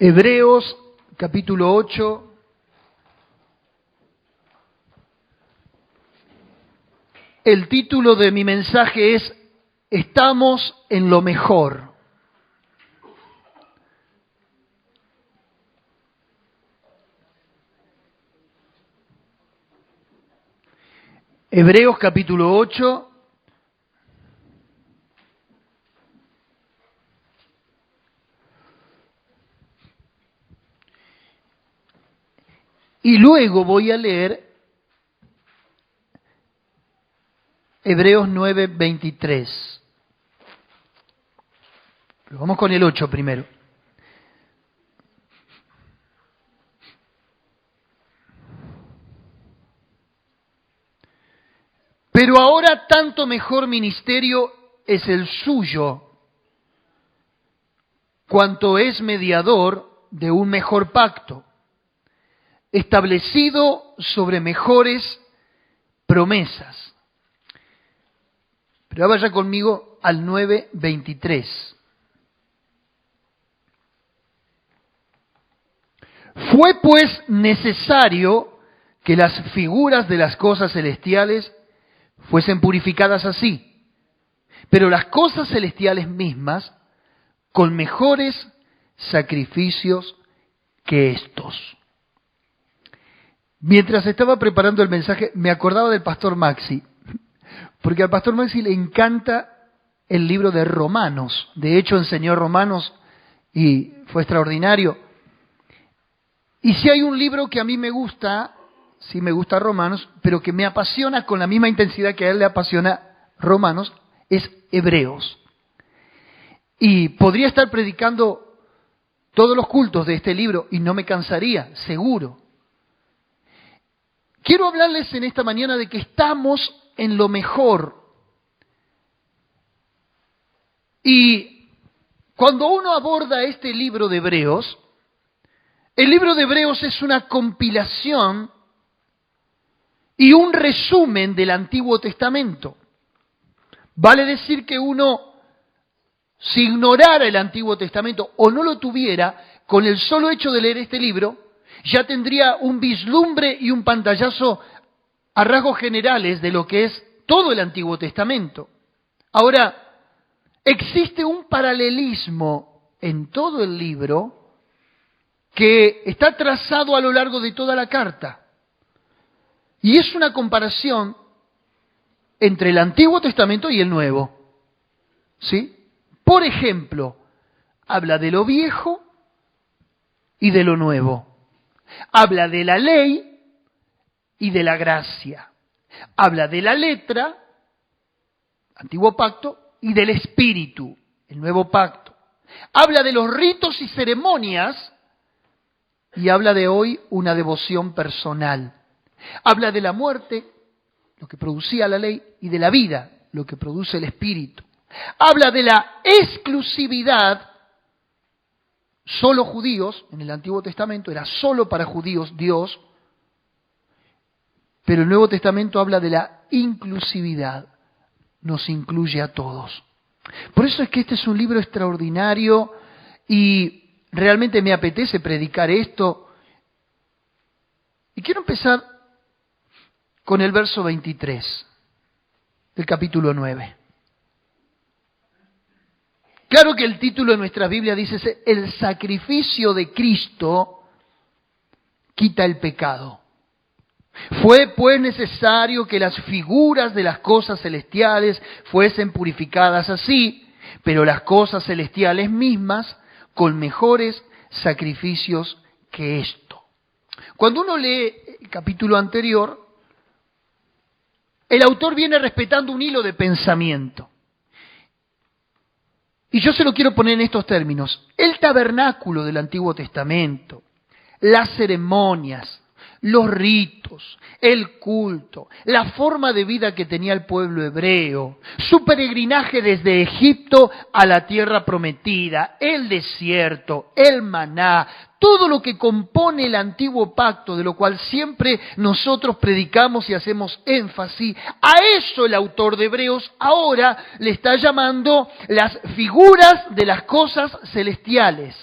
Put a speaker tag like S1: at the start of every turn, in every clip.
S1: Hebreos capítulo 8. El título de mi mensaje es Estamos en lo mejor. Hebreos capítulo 8. Y luego voy a leer Hebreos 9:23. Pero vamos con el 8 primero. Pero ahora tanto mejor ministerio es el suyo, cuanto es mediador de un mejor pacto, establecido sobre mejores promesas. Pero vaya conmigo al 9:23. Fue pues necesario que las figuras de las cosas celestiales fuesen purificadas así, pero las cosas celestiales mismas con mejores sacrificios que estos. Mientras estaba preparando el mensaje, me acordaba del pastor Maxi, porque al pastor Maxi le encanta el libro de Romanos. De hecho, enseñó Romanos y fue extraordinario. Y si hay un libro que a mí me gusta, sí me gusta Romanos, pero que me apasiona con la misma intensidad que a él le apasiona Romanos, es Hebreos. Y podría estar predicando todos los cultos de este libro y no me cansaría, seguro. Quiero hablarles en esta mañana de que estamos en lo mejor. Y cuando uno aborda este libro de Hebreos, el libro de Hebreos es una compilación y un resumen del Antiguo Testamento. Vale decir que uno, si ignorara el Antiguo Testamento o no lo tuviera, con el solo hecho de leer este libro, ya tendría un vislumbre y un pantallazo a rasgos generales de lo que es todo el Antiguo Testamento. Ahora, existe un paralelismo en todo el libro que está trazado a lo largo de toda la carta. Y es una comparación entre el Antiguo Testamento y el Nuevo. ¿Sí? Por ejemplo, habla de lo viejo y de lo nuevo. Habla de la ley y de la gracia. Habla de la letra, Antiguo Pacto, y del Espíritu, el Nuevo Pacto. Habla de los ritos y ceremonias y habla de hoy una devoción personal. Habla de la muerte, lo que producía la ley, y de la vida, lo que produce el Espíritu. Habla de la exclusividad, solo judíos, en el Antiguo Testamento era solo para judíos Dios, pero el Nuevo Testamento habla de la inclusividad, nos incluye a todos. Por eso es que este es un libro extraordinario y realmente me apetece predicar esto. Y quiero empezar con el verso 23 del capítulo 9. Claro que el título de nuestra Biblia dice: el sacrificio de Cristo quita el pecado. Fue pues necesario que las figuras de las cosas celestiales fuesen purificadas así, pero las cosas celestiales mismas con mejores sacrificios que esto. Cuando uno lee el capítulo anterior, el autor viene respetando un hilo de pensamiento. Y yo se lo quiero poner en estos términos. El tabernáculo del Antiguo Testamento, las ceremonias, los ritos, el culto, la forma de vida que tenía el pueblo hebreo, su peregrinaje desde Egipto a la tierra prometida, el desierto, el maná, todo lo que compone el antiguo pacto, de lo cual siempre nosotros predicamos y hacemos énfasis, a eso el autor de Hebreos ahora le está llamando las figuras de las cosas celestiales.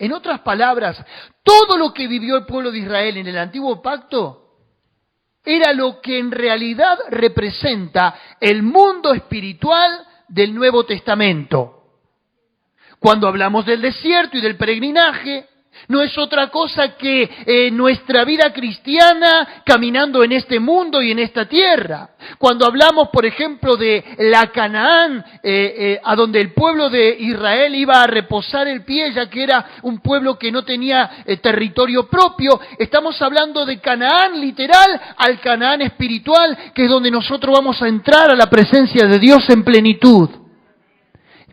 S1: En otras palabras, todo lo que vivió el pueblo de Israel en el antiguo pacto era lo que en realidad representa el mundo espiritual del Nuevo Testamento. Cuando hablamos del desierto y del peregrinaje, no es otra cosa que nuestra vida cristiana caminando en este mundo y en esta tierra. Cuando hablamos, por ejemplo, de la Canaán, a donde el pueblo de Israel iba a reposar el pie, ya que era un pueblo que no tenía territorio propio, estamos hablando de Canaán literal al Canaán espiritual, que es donde nosotros vamos a entrar a la presencia de Dios en plenitud.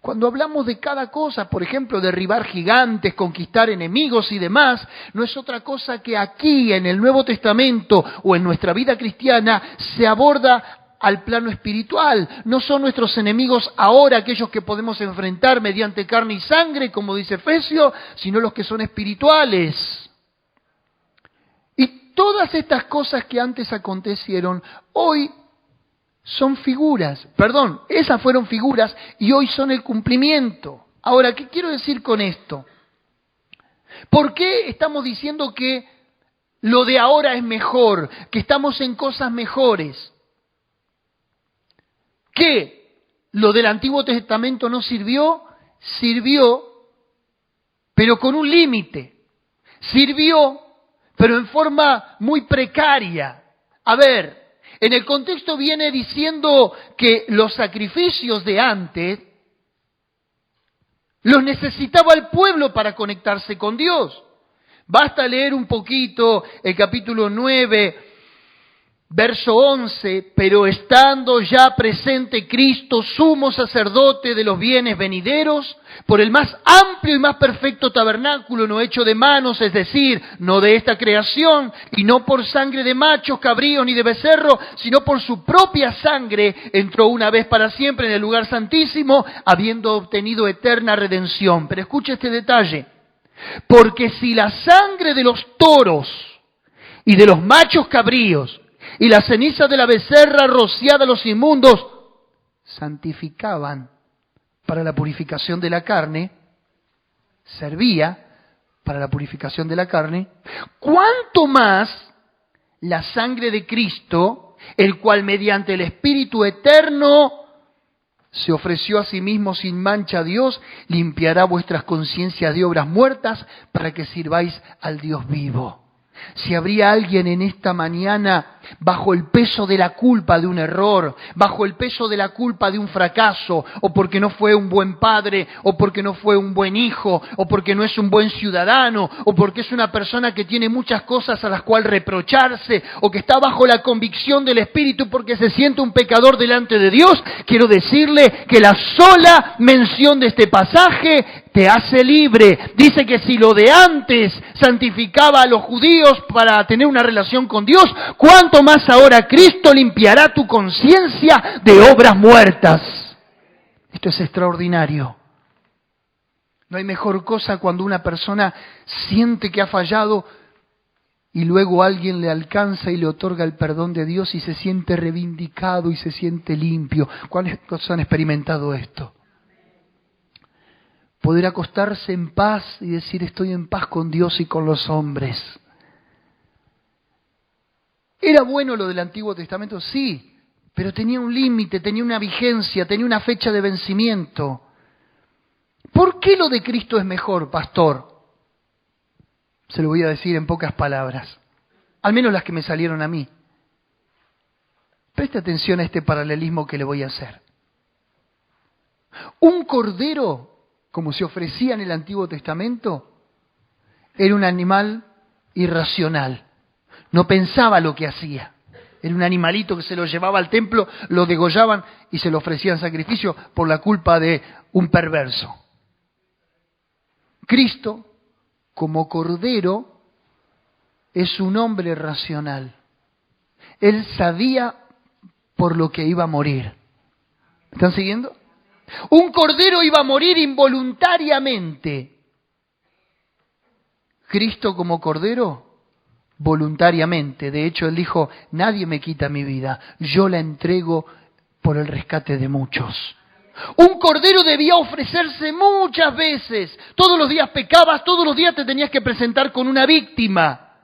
S1: Cuando hablamos de cada cosa, por ejemplo, derribar gigantes, conquistar enemigos y demás, no es otra cosa que aquí en el Nuevo Testamento o en nuestra vida cristiana se aborda al plano espiritual. No son nuestros enemigos ahora aquellos que podemos enfrentar mediante carne y sangre, como dice Efesios, sino los que son espirituales. Y todas estas cosas que antes acontecieron, hoy son figuras, esas fueron figuras y hoy son el cumplimiento. Ahora, ¿qué quiero decir con esto? ¿Por qué estamos diciendo que lo de ahora es mejor, que estamos en cosas mejores? ¿Que lo del Antiguo Testamento no sirvió? Sirvió, pero con un límite. Sirvió, pero en forma muy precaria. A ver, en el contexto viene diciendo que los sacrificios de antes los necesitaba el pueblo para conectarse con Dios. Basta leer un poquito el capítulo 9, verso 11, pero estando ya presente Cristo, sumo sacerdote de los bienes venideros, por el más amplio y más perfecto tabernáculo no hecho de manos, es decir, no de esta creación, y no por sangre de machos, cabríos ni de becerro, sino por su propia sangre, entró una vez para siempre en el lugar santísimo, habiendo obtenido eterna redención. Pero escuche este detalle, porque si la sangre de los toros y de los machos cabríos y la ceniza de la becerra rociada a los inmundos santificaban para la purificación de la carne, servía para la purificación de la carne, ¿cuánto más la sangre de Cristo, el cual mediante el Espíritu eterno se ofreció a sí mismo sin mancha a Dios, limpiará vuestras conciencias de obras muertas para que sirváis al Dios vivo? Si habría alguien en esta mañana bajo el peso de la culpa de un error, bajo el peso de la culpa de un fracaso, o porque no fue un buen padre, o porque no fue un buen hijo, o porque no es un buen ciudadano, o porque es una persona que tiene muchas cosas a las cuales reprocharse, o que está bajo la convicción del Espíritu porque se siente un pecador delante de Dios, quiero decirle que la sola mención de este pasaje te hace libre. Dice que si lo de antes santificaba a los judíos para tener una relación con Dios, ¿cuánto más ahora Cristo limpiará tu conciencia de obras muertas? Esto es extraordinario. No hay mejor cosa cuando una persona siente que ha fallado y luego alguien le alcanza y le otorga el perdón de Dios y se siente reivindicado y se siente limpio. ¿Cuántos han experimentado esto? Poder acostarse en paz y decir estoy en paz con Dios y con los hombres. ¿Era bueno lo del Antiguo Testamento? Sí, pero tenía un límite, tenía una vigencia, tenía una fecha de vencimiento. ¿Por qué lo de Cristo es mejor, pastor? Se lo voy a decir en pocas palabras, al menos las que me salieron a mí. Preste atención a este paralelismo que le voy a hacer. Un cordero, como se ofrecía en el Antiguo Testamento, era un animal irracional. No pensaba lo que hacía. Era un animalito que se lo llevaba al templo, lo degollaban y se lo ofrecían sacrificio por la culpa de un perverso. Cristo, como cordero, es un hombre racional. Él sabía por lo que iba a morir. ¿Están siguiendo? Un cordero iba a morir involuntariamente. Cristo como cordero, voluntariamente. De hecho, Él dijo, nadie me quita mi vida, yo la entrego por el rescate de muchos. Un cordero debía ofrecerse muchas veces. Todos los días pecabas, todos los días te tenías que presentar con una víctima.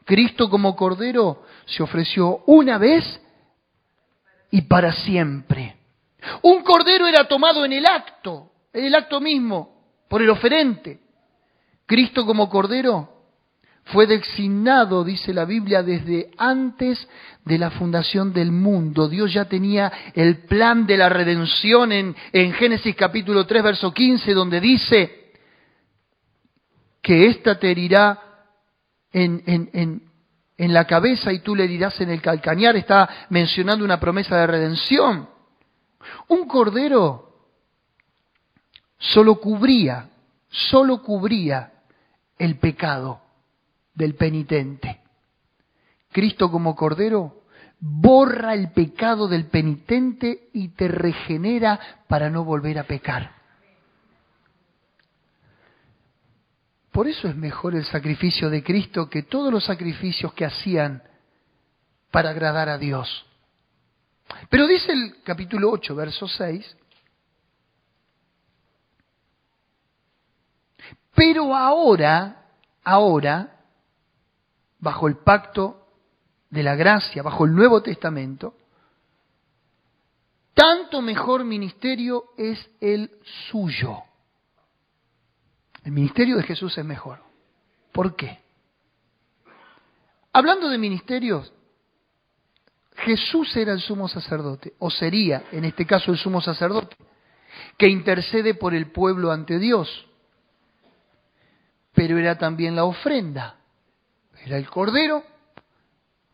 S1: Cristo como cordero se ofreció una vez y para siempre. Un cordero era tomado en el acto mismo, por el oferente. Cristo como cordero fue designado, dice la Biblia, desde antes de la fundación del mundo. Dios ya tenía el plan de la redención en Génesis capítulo 3, verso 15, donde dice que ésta te herirá en la cabeza y tú le herirás en el calcañar. Está mencionando una promesa de redención. Un cordero solo cubría el pecado del penitente. Cristo como cordero borra el pecado del penitente y te regenera para no volver a pecar. Por eso es mejor el sacrificio de Cristo que todos los sacrificios que hacían para agradar a Dios. Pero dice el capítulo 8, verso 6, pero ahora, bajo el pacto de la gracia, bajo el Nuevo Testamento, tanto mejor ministerio es el suyo. El ministerio de Jesús es mejor. ¿Por qué? Hablando de ministerios, Jesús era el sumo sacerdote, o sería, en este caso, el sumo sacerdote, que intercede por el pueblo ante Dios. Pero era también la ofrenda. Era el cordero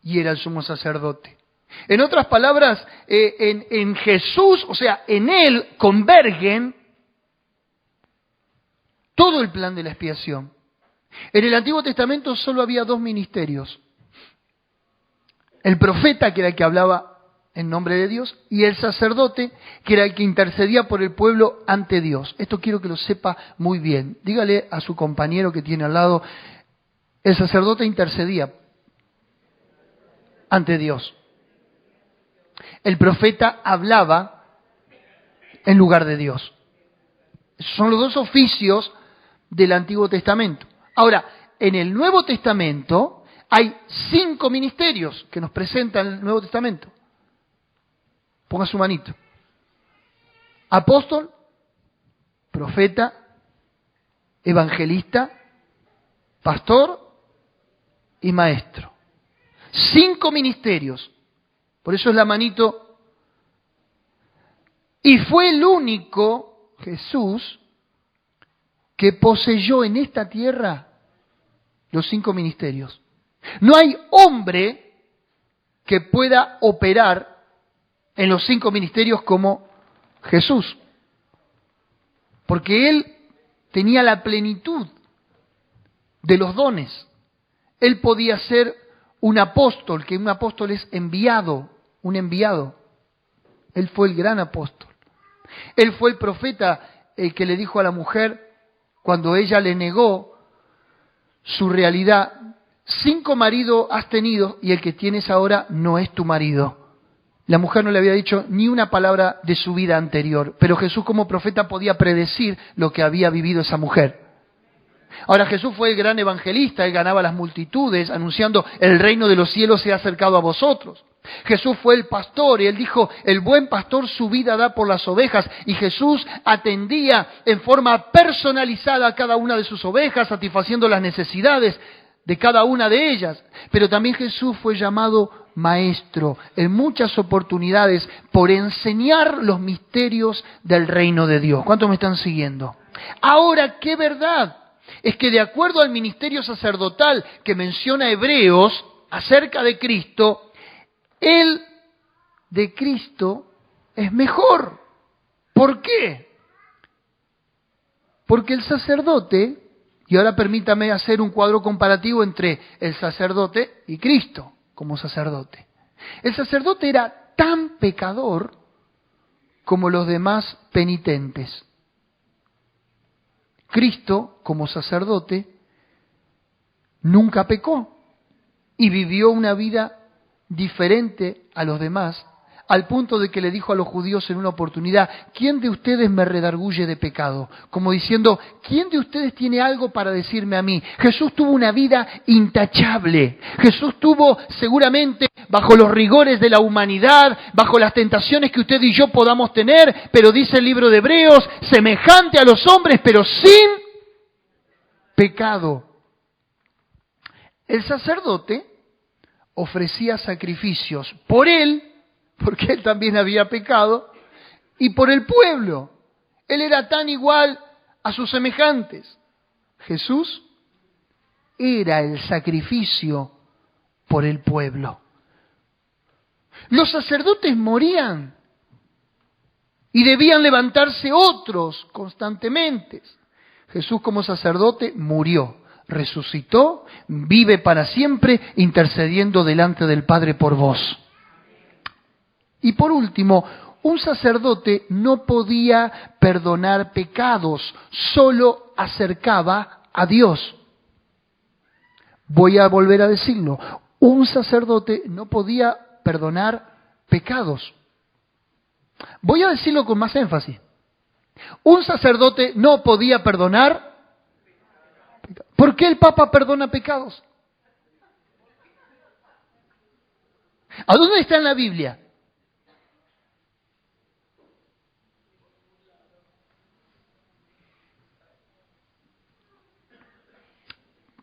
S1: y era el sumo sacerdote. En otras palabras, en Jesús, o sea, en Él convergen todo el plan de la expiación. En el Antiguo Testamento solo había dos ministerios. El profeta, que era el que hablaba en nombre de Dios, y el sacerdote, que era el que intercedía por el pueblo ante Dios. Esto quiero que lo sepa muy bien. Dígale a su compañero que tiene al lado, el sacerdote intercedía ante Dios. El profeta hablaba en lugar de Dios. Esos son los dos oficios del Antiguo Testamento. Ahora, en el Nuevo Testamento hay 5 ministerios que nos presenta el Nuevo Testamento. Ponga su manito. Apóstol, profeta, evangelista, pastor y maestro. 5 ministerios. Por eso es la manito. Y fue el único, Jesús, que poseyó en esta tierra los 5 ministerios. No hay hombre que pueda operar en los 5 ministerios como Jesús. Porque Él tenía la plenitud de los dones. Él podía ser un apóstol, que un apóstol es enviado, un enviado. Él fue el gran apóstol. Él fue el profeta el que le dijo a la mujer, cuando ella le negó su realidad, 5 maridos has tenido y el que tienes ahora no es tu marido. La mujer no le había dicho ni una palabra de su vida anterior, pero Jesús como profeta podía predecir lo que había vivido esa mujer. Ahora Jesús fue el gran evangelista, Él ganaba las multitudes anunciando el reino de los cielos se ha acercado a vosotros. Jesús fue el pastor y Él dijo, el buen pastor su vida da por las ovejas, y Jesús atendía en forma personalizada a cada una de sus ovejas, satisfaciendo las necesidades de cada una de ellas. Pero también Jesús fue llamado maestro en muchas oportunidades por enseñar los misterios del reino de Dios. ¿Cuántos me están siguiendo? Ahora, ¿qué verdad? Es que de acuerdo al ministerio sacerdotal que menciona Hebreos acerca de Cristo, el de Cristo es mejor. ¿Por qué? Porque el sacerdote, y ahora permítame hacer un cuadro comparativo entre el sacerdote y Cristo como sacerdote. El sacerdote era tan pecador como los demás penitentes. Cristo, como sacerdote, nunca pecó y vivió una vida diferente a los demás, al punto de que le dijo a los judíos en una oportunidad: ¿quién de ustedes me redarguye de pecado? Como diciendo, ¿quién de ustedes tiene algo para decirme a mí? Jesús tuvo una vida intachable. Jesús tuvo seguramente bajo los rigores de la humanidad, bajo las tentaciones que usted y yo podamos tener, pero dice el libro de Hebreos, semejante a los hombres, pero sin pecado. El sacerdote ofrecía sacrificios por él, porque él también había pecado, y por el pueblo. Él era tan igual a sus semejantes. Jesús era el sacrificio por el pueblo. Los sacerdotes morían y debían levantarse otros constantemente. Jesús como sacerdote murió, resucitó, vive para siempre intercediendo delante del Padre por vos. Y por último, un sacerdote no podía perdonar pecados, solo acercaba a Dios. Voy a volver a decirlo, un sacerdote no podía perdonar pecados. Voy a decirlo con más énfasis. Un sacerdote no podía perdonar. ¿Por qué el Papa perdona pecados? ¿A dónde está en la Biblia?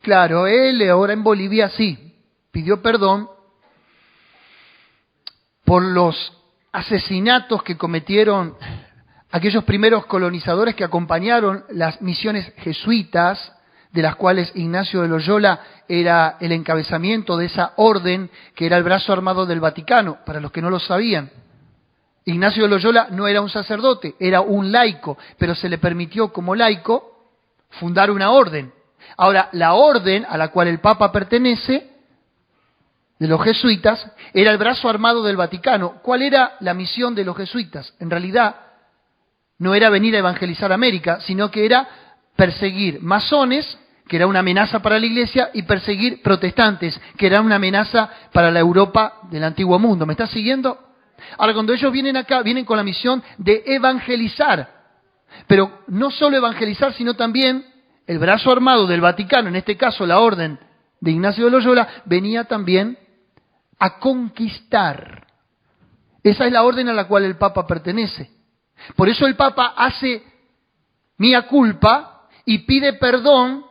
S1: Claro, él ahora en Bolivia sí, pidió perdón por los asesinatos que cometieron aquellos primeros colonizadores que acompañaron las misiones jesuitas, de las cuales Ignacio de Loyola era el encabezamiento de esa orden que era el brazo armado del Vaticano, para los que no lo sabían. Ignacio de Loyola no era un sacerdote, era un laico, pero se le permitió como laico fundar una orden. Ahora, la orden a la cual el Papa pertenece, de los jesuitas, era el brazo armado del Vaticano. ¿Cuál era la misión de los jesuitas? En realidad, no era venir a evangelizar América, sino que era perseguir masones, que era una amenaza para la Iglesia, y perseguir protestantes, que era una amenaza para la Europa del Antiguo Mundo. ¿Me estás siguiendo? Ahora, cuando ellos vienen acá, vienen con la misión de evangelizar. Pero no solo evangelizar, sino también el brazo armado del Vaticano, en este caso la orden de Ignacio de Loyola, venía también a conquistar. Esa es la orden a la cual el Papa pertenece. Por eso el Papa hace mea culpa y pide perdón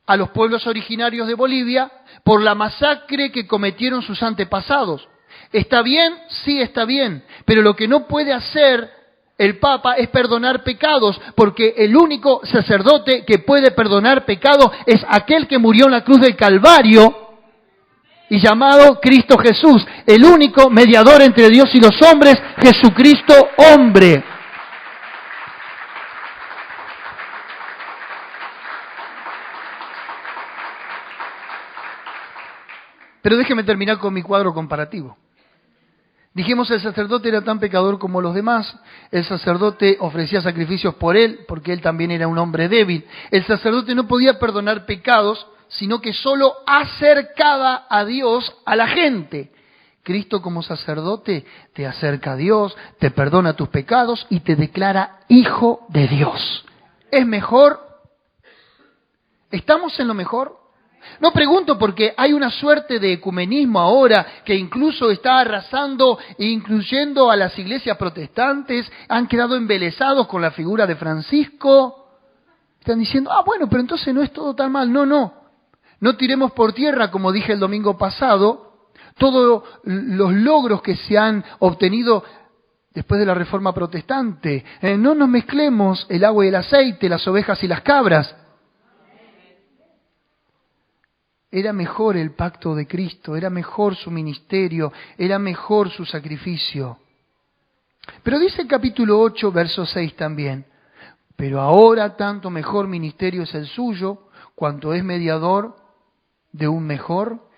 S1: a los pueblos originarios de Bolivia por la masacre que cometieron sus antepasados. ¿Está bien? Sí, está bien. Pero lo que no puede hacer el Papa es perdonar pecados, porque el único sacerdote que puede perdonar pecados es aquel que murió en la cruz del Calvario y llamado Cristo Jesús, el único mediador entre Dios y los hombres, Jesucristo hombre. Pero déjeme terminar con mi cuadro comparativo. Dijimos, el sacerdote era tan pecador como los demás. El sacerdote ofrecía sacrificios por él, porque él también era un hombre débil. El sacerdote no podía perdonar pecados, sino que solo acercaba a Dios a la gente. Cristo como sacerdote te acerca a Dios, te perdona tus pecados y te declara hijo de Dios. ¿Es mejor? ¿Estamos en lo mejor? No pregunto porque hay una suerte de ecumenismo ahora que incluso está arrasando e incluyendo a las iglesias protestantes, han quedado embelesados con la figura de Francisco. Están diciendo, bueno, pero entonces no es todo tan mal. No tiremos por tierra, como dije el domingo pasado, todos los logros que se han obtenido después de la Reforma Protestante. No nos mezclemos el agua y el aceite, las ovejas y las cabras. Era mejor el pacto de Cristo, era mejor su ministerio, era mejor su sacrificio. Pero dice el capítulo 8, verso 6 también, pero ahora tanto mejor ministerio es el suyo, cuanto es mediador de un mejor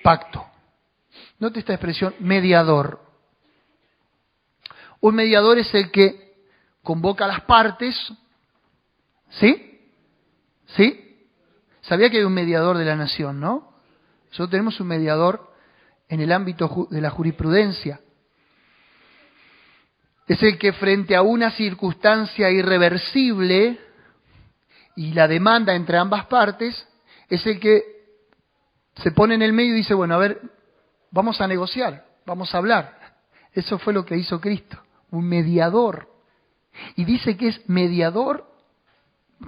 S1: pacto. Note esta expresión, mediador. Un mediador es el que convoca a las partes, ¿sí? ¿Sí? Sabía que hay un mediador de la nación, ¿no? Nosotros tenemos un mediador en el ámbito de la jurisprudencia. Es el que frente a una circunstancia irreversible y la demanda entre ambas partes, es el que se pone en el medio y dice, bueno, a ver, vamos a negociar, vamos a hablar. Eso fue lo que hizo Cristo, un mediador. Y dice que es mediador,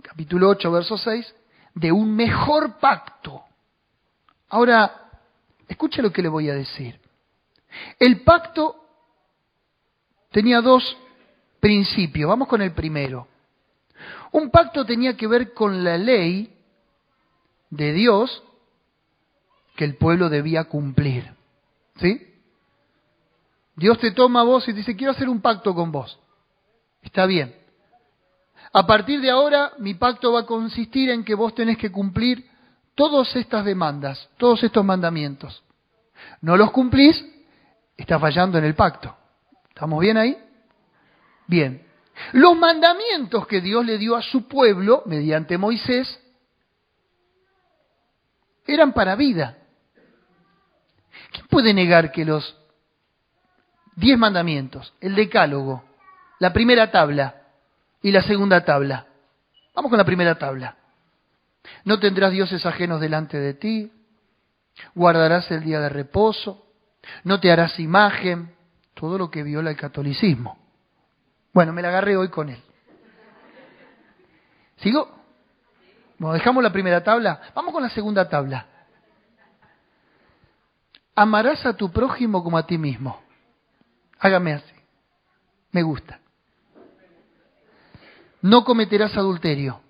S1: capítulo 8, verso 6, de un mejor pacto. Ahora, escuche lo que le voy a decir. El pacto tenía dos principios. Vamos con el primero. Un pacto tenía que ver con la ley de Dios que el pueblo debía cumplir. ¿Sí? Dios te toma a vos y te dice, quiero hacer un pacto con vos. Está bien. A partir de ahora, mi pacto va a consistir en que vos tenés que cumplir todas estas demandas, todos estos mandamientos. No los cumplís, estás fallando en el pacto. ¿Estamos bien ahí? Bien. Los mandamientos que Dios le dio a su pueblo, mediante Moisés, eran para vida. ¿Quién puede negar que los 10 mandamientos, el decálogo, la primera tabla y la segunda tabla? Vamos con la primera tabla. No tendrás dioses ajenos delante de ti, guardarás el día de reposo, no te harás imagen, todo lo que viola el catolicismo. Bueno, me la agarré hoy con él. ¿Sigo? Bueno, dejamos la primera tabla. Vamos con la segunda tabla. Amarás a tu prójimo como a ti mismo. Hágame así. Me gusta. No cometerás adulterio.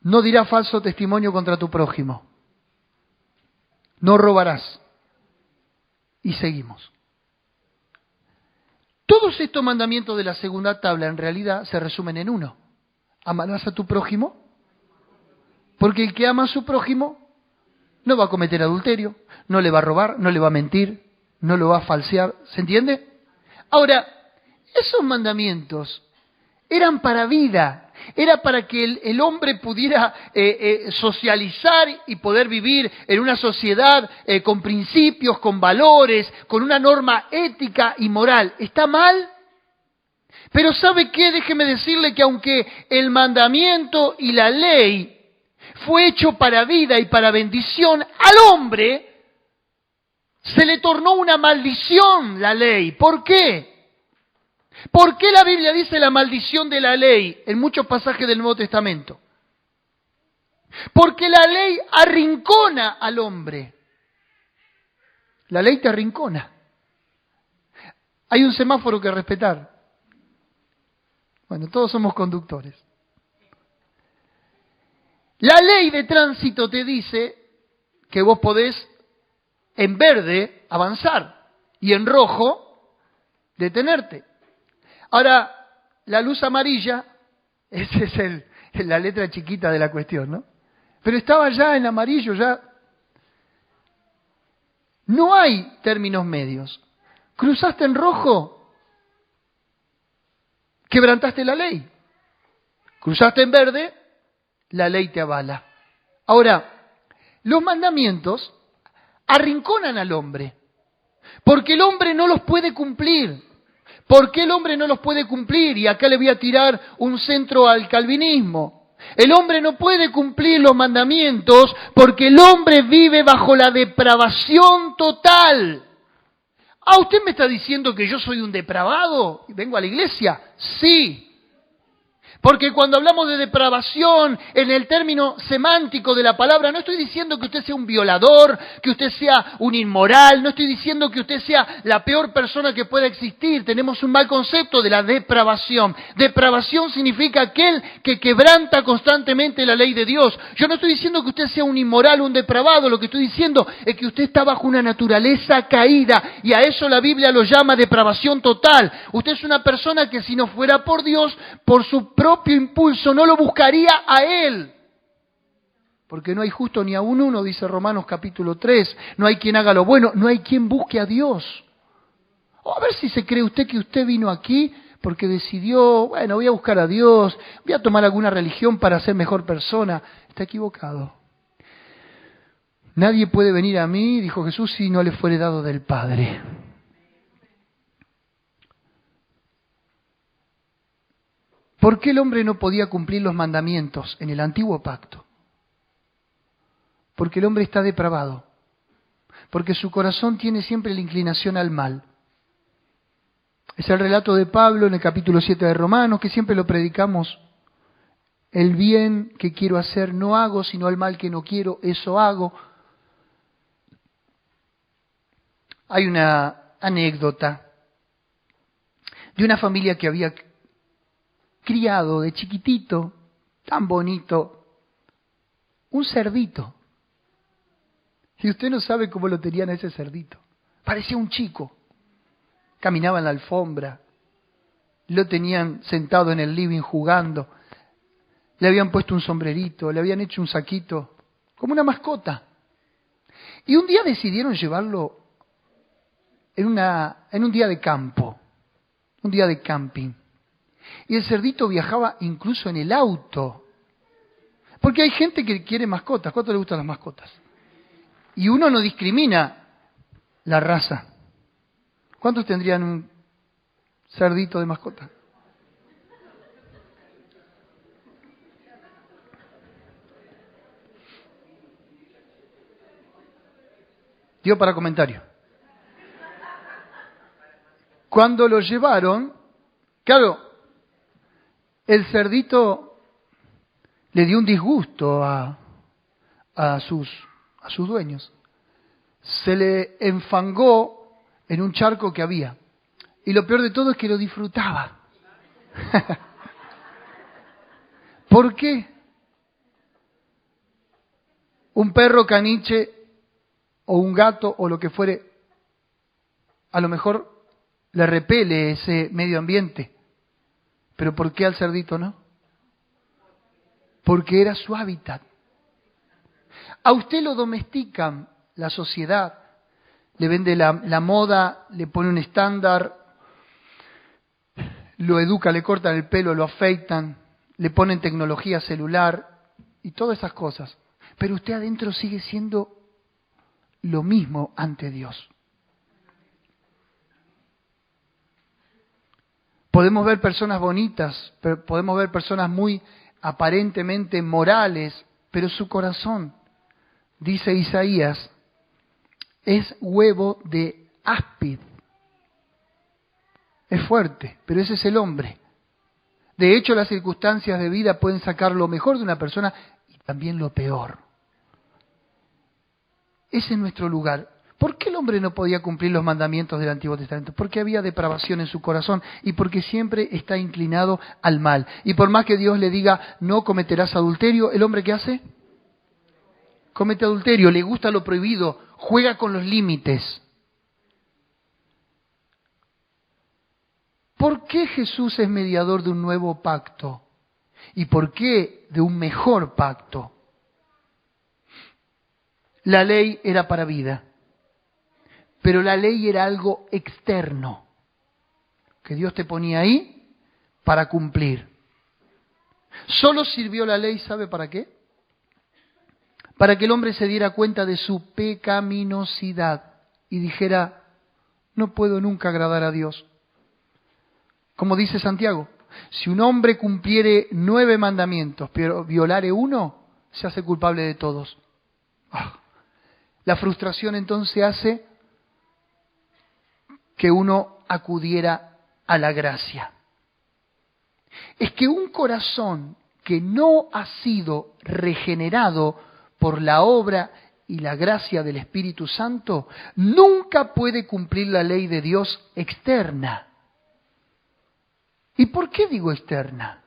S1: No dirás falso testimonio contra tu prójimo. No robarás. Y seguimos. Todos estos mandamientos de la segunda tabla en realidad se resumen en uno. Amarás a tu prójimo, porque el que ama a su prójimo no va a cometer adulterio, no le va a robar, no le va a mentir, no lo va a falsear. ¿Se entiende? Ahora, esos mandamientos eran para vida. Era para que el hombre pudiera socializar y poder vivir en una sociedad con principios, con valores, con una norma ética y moral. ¿Está mal? Pero ¿sabe qué? Déjeme decirle que aunque el mandamiento y la ley fue hecho para vida y para bendición, al hombre se le tornó una maldición la ley. ¿Por qué? ¿Por qué la Biblia dice la maldición de la ley en muchos pasajes del Nuevo Testamento? Porque la ley arrincona al hombre. La ley te arrincona. Hay un semáforo que respetar. Bueno, todos somos conductores. La ley de tránsito te dice que vos podés en verde avanzar y en rojo detenerte. Ahora, la luz amarilla, esa es la letra chiquita de la cuestión, ¿no? Pero estaba ya en amarillo, ya. No hay términos medios. Cruzaste en rojo, quebrantaste la ley. Cruzaste en verde, la ley te avala. Ahora, los mandamientos arrinconan al hombre, porque el hombre no los puede cumplir. ¿Por qué el hombre no los puede cumplir? Y acá le voy a tirar un centro al calvinismo. El hombre no puede cumplir los mandamientos porque el hombre vive bajo la depravación total. Ah, ¿usted me está diciendo que yo soy un depravado y vengo a la iglesia? Sí. Porque cuando hablamos de depravación, en el término semántico de la palabra, no estoy diciendo que usted sea un violador, que usted sea un inmoral, no estoy diciendo que usted sea la peor persona que pueda existir. Tenemos un mal concepto de la depravación. Depravación significa aquel que quebranta constantemente la ley de Dios. Yo no estoy diciendo que usted sea un inmoral o un depravado, lo que estoy diciendo es que usted está bajo una naturaleza caída y a eso la Biblia lo llama depravación total. Usted es una persona que si no fuera por Dios, por su propio impulso no lo buscaría a Él. Porque no hay justo ni aún uno, dice Romanos capítulo 3. No hay quien haga lo bueno, no hay quien busque a Dios. O a ver si se cree usted que usted vino aquí porque decidió, bueno, voy a buscar a Dios, voy a tomar alguna religión para ser mejor persona. Está equivocado. Nadie puede venir a mí, dijo Jesús, si no le fuere dado del Padre. ¿Por qué el hombre no podía cumplir los mandamientos en el antiguo pacto? Porque el hombre está depravado. Porque su corazón tiene siempre la inclinación al mal. Es el relato de Pablo en el capítulo 7 de Romanos, que siempre lo predicamos. El bien que quiero hacer no hago, sino el mal que no quiero, eso hago. Hay una anécdota de una familia que había criado de chiquitito, tan bonito, un cerdito. Y usted no sabe cómo lo tenían a ese cerdito. Parecía un chico. Caminaba en la alfombra. Lo tenían sentado en el living jugando. Le habían puesto un sombrerito, le habían hecho un saquito, como una mascota. Y un día decidieron llevarlo en un día de campo, un día de camping. Y el cerdito viajaba incluso en el auto. Porque hay gente que quiere mascotas. ¿Cuánto le gustan las mascotas? Y uno no discrimina la raza. ¿Cuántos tendrían un cerdito de mascota? Dio para comentario. Cuando lo llevaron, claro, el cerdito le dio un disgusto a sus dueños. Se le enfangó en un charco que había. Y lo peor de todo es que lo disfrutaba. ¿Por qué? Un perro caniche o un gato o lo que fuere, a lo mejor le repele ese medio ambiente. ¿Pero por qué al cerdito no? Porque era su hábitat. A usted lo domestican, la sociedad, le vende la moda, le pone un estándar, lo educa, le cortan el pelo, lo afeitan, le ponen tecnología celular y todas esas cosas. Pero usted adentro sigue siendo lo mismo ante Dios. Podemos ver personas bonitas, podemos ver personas muy aparentemente morales, pero su corazón, dice Isaías, es huevo de áspid. Es fuerte, pero ese es el hombre. De hecho, las circunstancias de vida pueden sacar lo mejor de una persona y también lo peor. Ese es nuestro lugar. ¿Por qué el hombre no podía cumplir los mandamientos del Antiguo Testamento? Porque había depravación en su corazón y porque siempre está inclinado al mal. Y por más que Dios le diga, no cometerás adulterio, ¿el hombre qué hace? Comete adulterio, le gusta lo prohibido, juega con los límites. ¿Por qué Jesús es mediador de un nuevo pacto? ¿Y por qué de un mejor pacto? La ley era para vida, pero la ley era algo externo, que Dios te ponía ahí para cumplir. Solo sirvió la ley, ¿sabe para qué? Para que el hombre se diera cuenta de su pecaminosidad y dijera, no puedo nunca agradar a Dios. Como dice Santiago, si un hombre cumpliere 9 mandamientos, pero violare uno, se hace culpable de todos. La frustración entonces hace que uno acudiera a la gracia. Es que un corazón que no ha sido regenerado por la obra y la gracia del Espíritu Santo, nunca puede cumplir la ley de Dios externa. ¿Y por qué digo externa?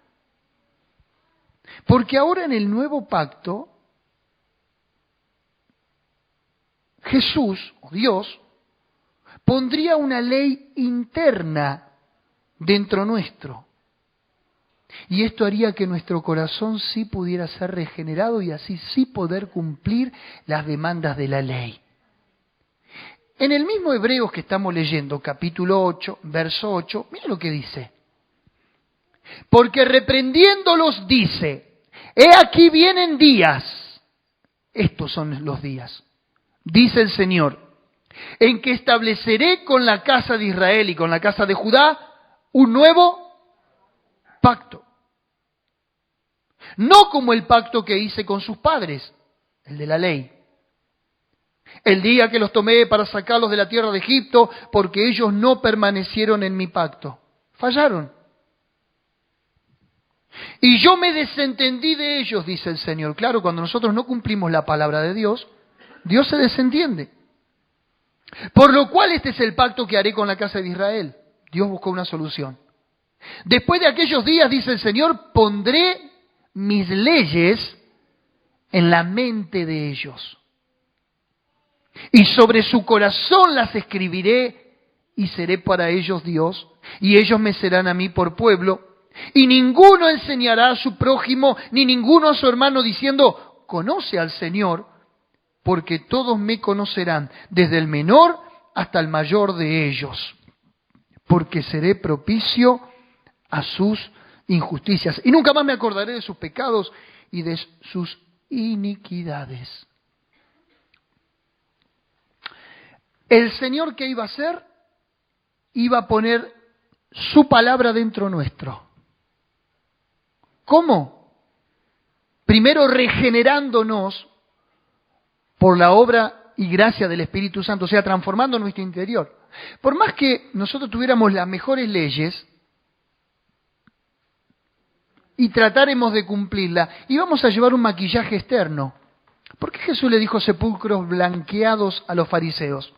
S1: Porque ahora en el nuevo pacto, Jesús, o Dios, pondría una ley interna dentro nuestro. Y esto haría que nuestro corazón sí pudiera ser regenerado y así sí poder cumplir las demandas de la ley. En el mismo Hebreos que estamos leyendo, capítulo 8, verso 8, mira lo que dice. Porque reprendiéndolos dice, he aquí vienen días, estos son los días, dice el Señor, en que estableceré con la casa de Israel y con la casa de Judá un nuevo pacto. No como el pacto que hice con sus padres, el de la ley. El día que los tomé para sacarlos de la tierra de Egipto, porque ellos no permanecieron en mi pacto. Fallaron. Y yo me desentendí de ellos, dice el Señor. Claro, cuando nosotros no cumplimos la palabra de Dios, Dios se desentiende. Por lo cual este es el pacto que haré con la casa de Israel. Dios buscó una solución. Después de aquellos días, dice el Señor, pondré mis leyes en la mente de ellos. Y sobre su corazón las escribiré y seré para ellos Dios, y ellos me serán a mí por pueblo. Y ninguno enseñará a su prójimo, ni ninguno a su hermano diciendo, conoce al Señor, porque todos me conocerán, desde el menor hasta el mayor de ellos, porque seré propicio a sus injusticias. Y nunca más me acordaré de sus pecados y de sus iniquidades. El Señor, ¿qué iba a hacer? Iba a poner su palabra dentro nuestro. ¿Cómo? Primero regenerándonos por la obra y gracia del Espíritu Santo, o sea, transformando nuestro interior. Por más que nosotros tuviéramos las mejores leyes y tratáramos de cumplirla, íbamos a llevar un maquillaje externo. ¿Por qué Jesús le dijo sepulcros blanqueados a los fariseos?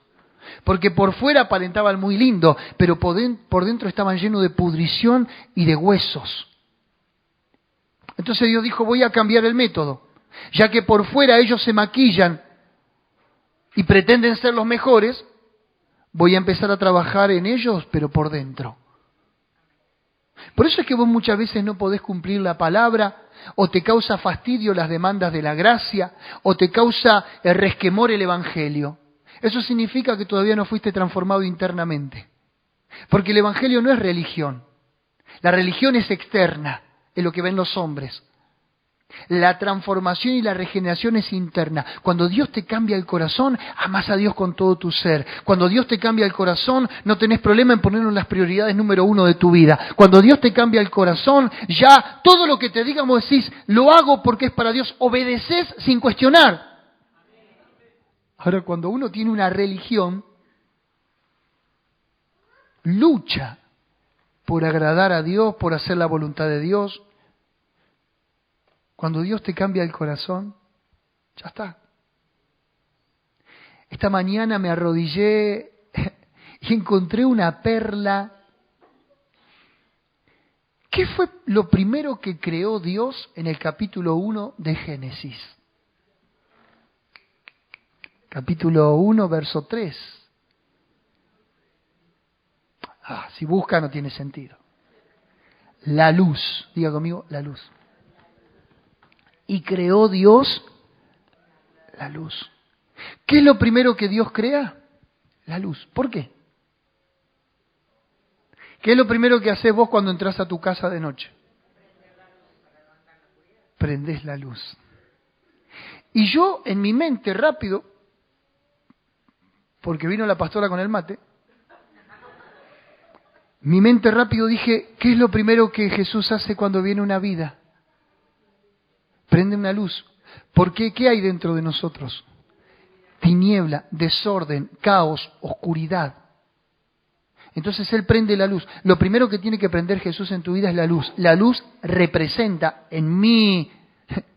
S1: Porque por fuera aparentaban muy lindo, pero por dentro estaban llenos de pudrición y de huesos. Entonces Dios dijo, voy a cambiar el método. Ya que por fuera ellos se maquillan y pretenden ser los mejores, voy a empezar a trabajar en ellos, pero por dentro. Por eso es que vos muchas veces no podés cumplir la palabra, o te causa fastidio las demandas de la gracia, o te causa el resquemor el Evangelio. Eso significa que todavía no fuiste transformado internamente. Porque el Evangelio no es religión. La religión es externa, es lo que ven los hombres. La transformación y la regeneración es interna. Cuando Dios te cambia el corazón, amás a Dios con todo tu ser. Cuando Dios te cambia el corazón, no tenés problema en ponerlo en las prioridades número 1 de tu vida. Cuando Dios te cambia el corazón, ya todo lo que te digamos decís, lo hago porque es para Dios. Obedeces sin cuestionar. Ahora, cuando uno tiene una religión, lucha por agradar a Dios, por hacer la voluntad de Dios. Cuando Dios te cambia el corazón, ya está. Esta mañana me arrodillé y encontré una perla. ¿Qué fue lo primero que creó Dios en el capítulo 1 de Génesis? Capítulo 1, verso 3. Si busca no tiene sentido. La luz, diga conmigo, la luz. Y creó Dios la luz. ¿Qué es lo primero que Dios crea? La luz. ¿Por qué? ¿Qué es lo primero que haces vos cuando entras a tu casa de noche? Prendés la luz. Y yo en mi mente rápido, porque vino la pastora con el mate, mi mente rápido dije, ¿qué es lo primero que Jesús hace cuando viene una vida? Prende una luz. ¿Por qué? ¿Qué hay dentro de nosotros? Tiniebla, desorden, caos, oscuridad. Entonces Él prende la luz. Lo primero que tiene que prender Jesús en tu vida es la luz. La luz representa, en mi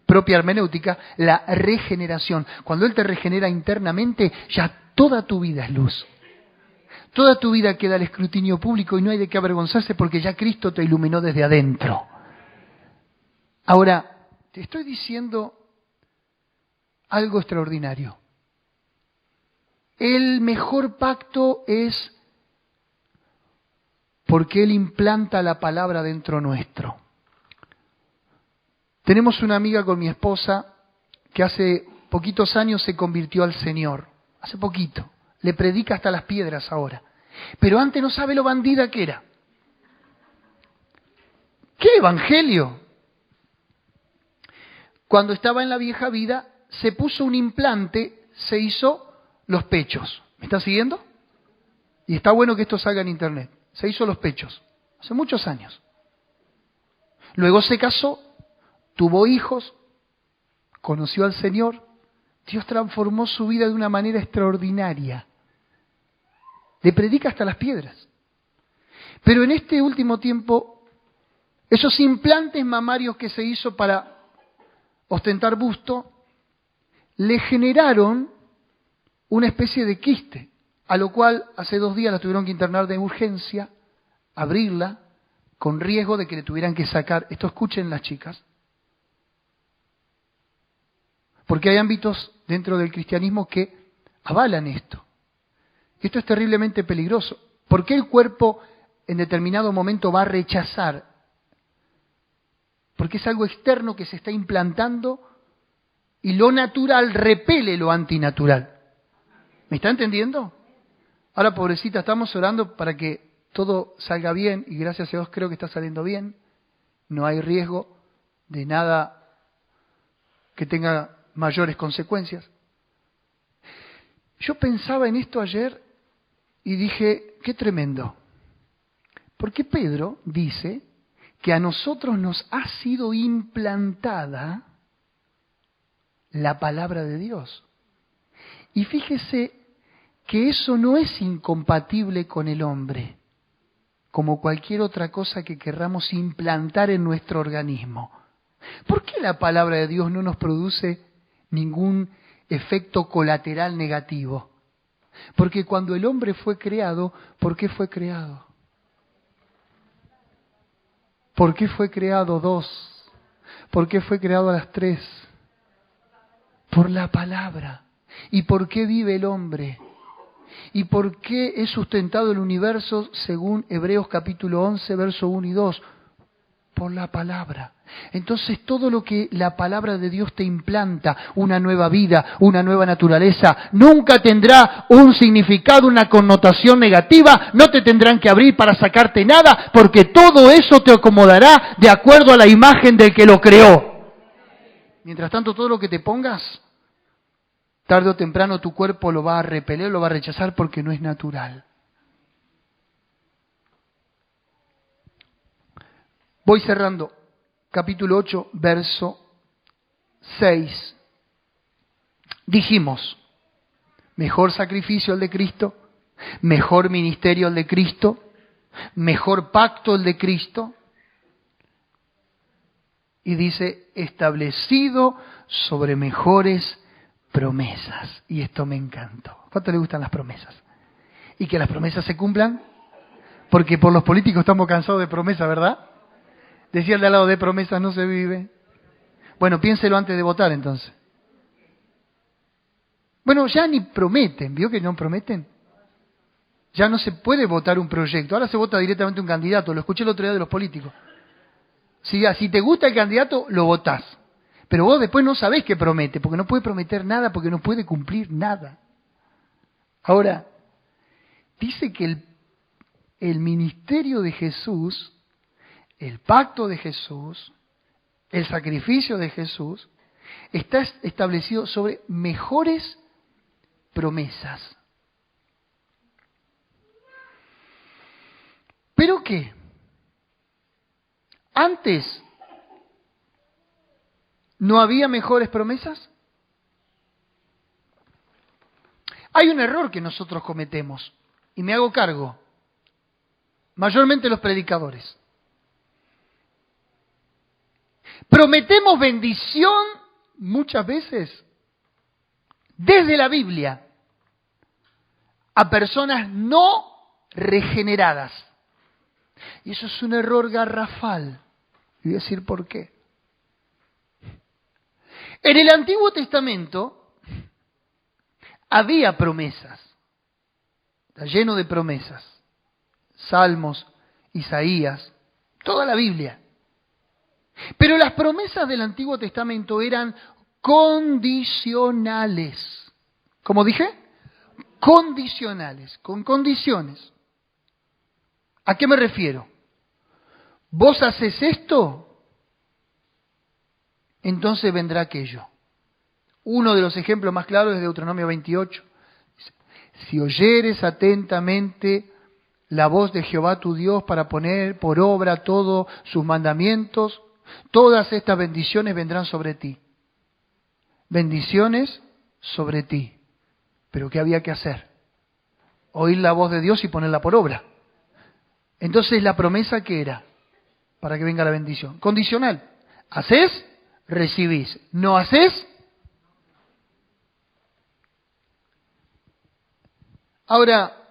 S1: propia hermenéutica, la regeneración. Cuando Él te regenera internamente, ya toda tu vida es luz. Toda tu vida queda al escrutinio público y no hay de qué avergonzarse porque ya Cristo te iluminó desde adentro. Ahora, te estoy diciendo algo extraordinario. El mejor pacto es porque Él implanta la palabra dentro nuestro. Tenemos una amiga con mi esposa que hace poquitos años se convirtió al Señor. Hace poquito. Le predica hasta las piedras ahora. Pero antes no sabe lo bandida que era. ¿Qué evangelio? Cuando estaba en la vieja vida, se puso un implante, se hizo los pechos. ¿Me está siguiendo? Y está bueno que esto salga en internet. Se hizo los pechos hace muchos años. Luego se casó, tuvo hijos, conoció al Señor. Dios transformó su vida de una manera extraordinaria. Le predica hasta las piedras. Pero en este último tiempo, esos implantes mamarios que se hizo para ostentar busto, le generaron una especie de quiste, a lo cual hace 2 días la tuvieron que internar de urgencia, abrirla, con riesgo de que le tuvieran que sacar. Esto escuchen las chicas. Porque hay ámbitos dentro del cristianismo que avalan esto. Esto es terriblemente peligroso. ¿Por qué el cuerpo en determinado momento va a rechazar? Porque es algo externo que se está implantando y lo natural repele lo antinatural. ¿Me está entendiendo? Ahora, pobrecita, estamos orando para que todo salga bien y gracias a Dios creo que está saliendo bien. No hay riesgo de nada que tenga mayores consecuencias. Yo pensaba en esto ayer y dije, qué tremendo. Porque Pedro dice que a nosotros nos ha sido implantada la palabra de Dios. Y fíjese que eso no es incompatible con el hombre, como cualquier otra cosa que querramos implantar en nuestro organismo. ¿Por qué la palabra de Dios no nos produce ningún efecto colateral negativo? Porque cuando el hombre fue creado, ¿por qué fue creado? ¿Por qué fue creado 2? ¿Por qué fue creado a las 3? Por la palabra. ¿Y por qué vive el hombre? ¿Y por qué es sustentado el universo según Hebreos capítulo 11, verso 1 y 2? Por la palabra. Entonces todo lo que la palabra de Dios te implanta, una nueva vida, una nueva naturaleza, nunca tendrá un significado, una connotación negativa, no te tendrán que abrir para sacarte nada, porque todo eso te acomodará de acuerdo a la imagen del que lo creó. Mientras tanto, todo lo que te pongas, tarde o temprano tu cuerpo lo va a repeler, lo va a rechazar porque no es natural. Voy cerrando. Capítulo 8, verso 6. Dijimos, mejor sacrificio el de Cristo, mejor ministerio el de Cristo, mejor pacto el de Cristo. Y dice, establecido sobre mejores promesas. Y esto me encantó. ¿Cuánto le gustan las promesas? Y que las promesas se cumplan, porque por los políticos estamos cansados de promesas, ¿verdad? Decía el de al lado, de promesas no se vive. Bueno, piénselo antes de votar entonces. Bueno, ya ni prometen, ¿vio que no prometen? Ya no se puede votar un proyecto, ahora se vota directamente un candidato, lo escuché el otro día de los políticos. Si te gusta el candidato, lo votás. Pero vos después no sabés qué promete, porque no puede prometer nada, porque no puede cumplir nada. Ahora, dice que el ministerio de Jesús, el pacto de Jesús, el sacrificio de Jesús, está establecido sobre mejores promesas. ¿Pero qué? Antes, ¿no había mejores promesas? Hay un error que nosotros cometemos, y me hago cargo, mayormente los predicadores. Prometemos bendición muchas veces desde la Biblia a personas no regeneradas. Y eso es un error garrafal. Y voy a decir por qué. En el Antiguo Testamento había promesas. Está lleno de promesas. Salmos, Isaías, toda la Biblia. Pero las promesas del Antiguo Testamento eran condicionales. ¿Cómo dije? Condicionales, con condiciones. ¿A qué me refiero? Vos haces esto, entonces vendrá aquello. Uno de los ejemplos más claros es Deuteronomio 28. si oyeres atentamente la voz de Jehová tu Dios para poner por obra todos sus mandamientos, todas estas bendiciones vendrán sobre ti. Bendiciones sobre ti. ¿Pero qué había que hacer? Oír la voz de Dios y ponerla por obra. Entonces, ¿la promesa qué era? Para que venga la bendición. Condicional. ¿Hacés? Recibís. ¿No hacés? Ahora,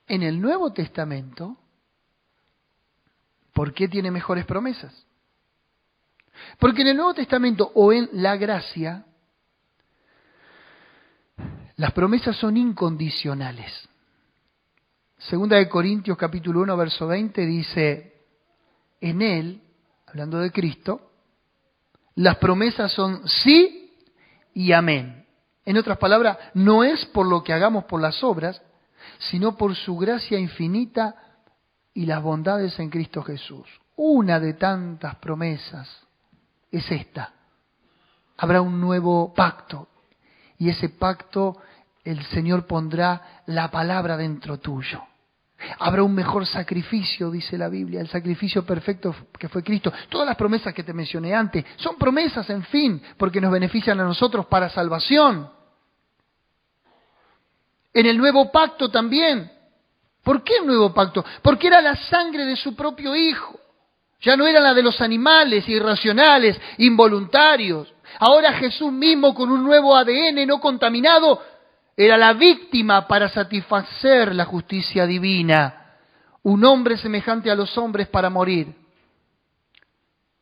S1: en el Nuevo Testamento, ¿por qué tiene mejores promesas? Porque en el Nuevo Testamento o en la gracia, las promesas son incondicionales. Segunda de Corintios capítulo 1, verso 20 dice, en Él, hablando de Cristo, las promesas son sí y amén. En otras palabras, no es por lo que hagamos por las obras, sino por su gracia infinita y las bondades en Cristo Jesús. Una de tantas promesas es esta. Habrá un nuevo pacto, y ese pacto el Señor pondrá la palabra dentro tuyo. Habrá un mejor sacrificio, dice la Biblia, el sacrificio perfecto que fue Cristo. Todas las promesas que te mencioné antes son promesas, en fin, porque nos benefician a nosotros para salvación. En el nuevo pacto también. ¿Por qué el nuevo pacto? Porque era la sangre de su propio Hijo. Ya no era la de los animales irracionales, involuntarios. Ahora Jesús mismo, con un nuevo ADN no contaminado, era la víctima para satisfacer la justicia divina. Un hombre semejante a los hombres para morir.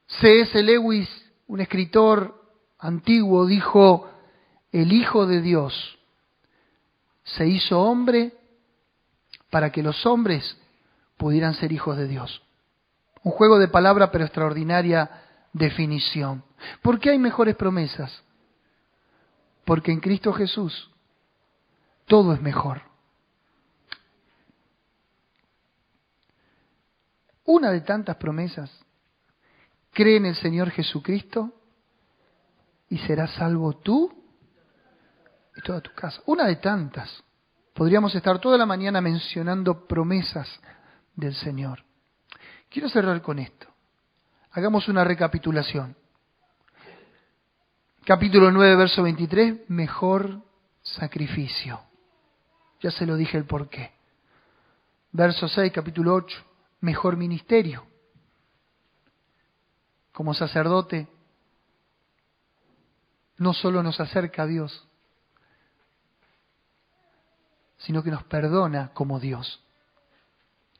S1: C.S. Lewis, un escritor antiguo, dijo, el Hijo de Dios se hizo hombre para que los hombres pudieran ser hijos de Dios. Un juego de palabras, pero extraordinaria definición. ¿Por qué hay mejores promesas? Porque en Cristo Jesús todo es mejor. Una de tantas promesas, cree en el Señor Jesucristo y serás salvo tú y toda tu casa. Una de tantas. Podríamos estar toda la mañana mencionando promesas del Señor. Quiero cerrar con esto. Hagamos una recapitulación. Capítulo 9, verso 23, mejor sacrificio. Ya se lo dije el porqué. Verso 6, capítulo 8, mejor ministerio. Como sacerdote, no solo nos acerca a Dios, sino que nos perdona como Dios.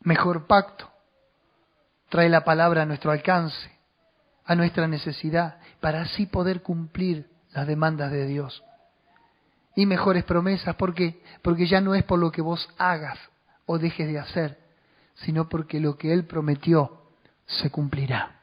S1: Mejor pacto. Trae la palabra a nuestro alcance, a nuestra necesidad, para así poder cumplir las demandas de Dios. Y mejores promesas, ¿por qué? Porque ya no es por lo que vos hagas o dejes de hacer, sino porque lo que Él prometió se cumplirá.